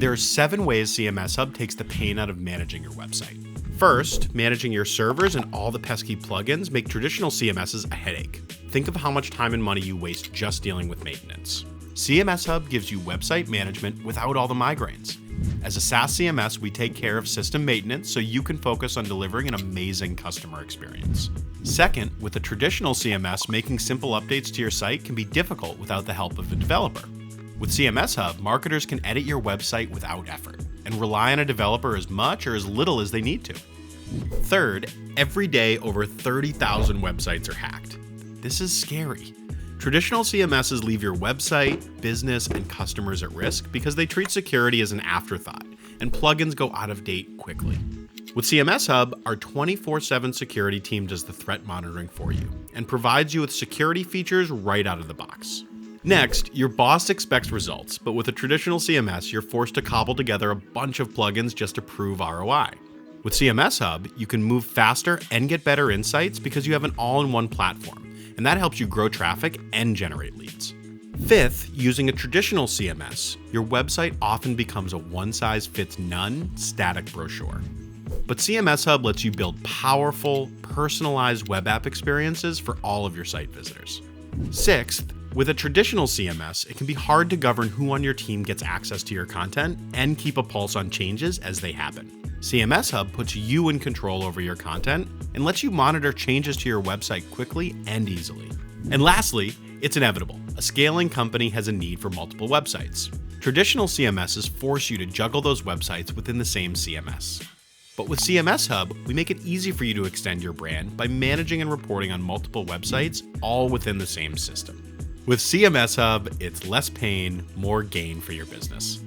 There are 7 ways CMS Hub takes the pain out of managing your website. First, managing your servers and all the pesky plugins make traditional CMSs a headache. Think of how much time and money you waste just dealing with maintenance. CMS Hub gives you website management without all the migraines. As a SaaS CMS, we take care of system maintenance so you can focus on delivering an amazing customer experience. Second, with a traditional CMS, making simple updates to your site can be difficult without the help of a developer. With CMS Hub, marketers can edit your website without effort and rely on a developer as much or as little as they need to. Third, every day over 30,000 websites are hacked. This is scary. Traditional CMSs leave your website, business, and customers at risk because they treat security as an afterthought, and plugins go out of date quickly. With CMS Hub, our 24/7 security team does the threat monitoring for you and provides you with security features right out of the box. Next, your boss expects results, but with a traditional CMS, you're forced to cobble together a bunch of plugins just to prove ROI. With CMS Hub, you can move faster and get better insights because you have an all-in-one platform, and that helps you grow traffic and generate leads. Fifth, using a traditional CMS, your website often becomes a one-size-fits-none static brochure. But CMS Hub lets you build powerful, personalized web app experiences for all of your site visitors. Sixth, with a traditional CMS, it can be hard to govern who on your team gets access to your content and keep a pulse on changes as they happen. CMS Hub puts you in control over your content and lets you monitor changes to your website quickly and easily. And lastly, it's inevitable. A scaling company has a need for multiple websites. Traditional CMSs force you to juggle those websites within the same CMS. But with CMS Hub, we make it easy for you to extend your brand by managing and reporting on multiple websites, all within the same system. With CMS Hub, it's less pain, more gain for your business.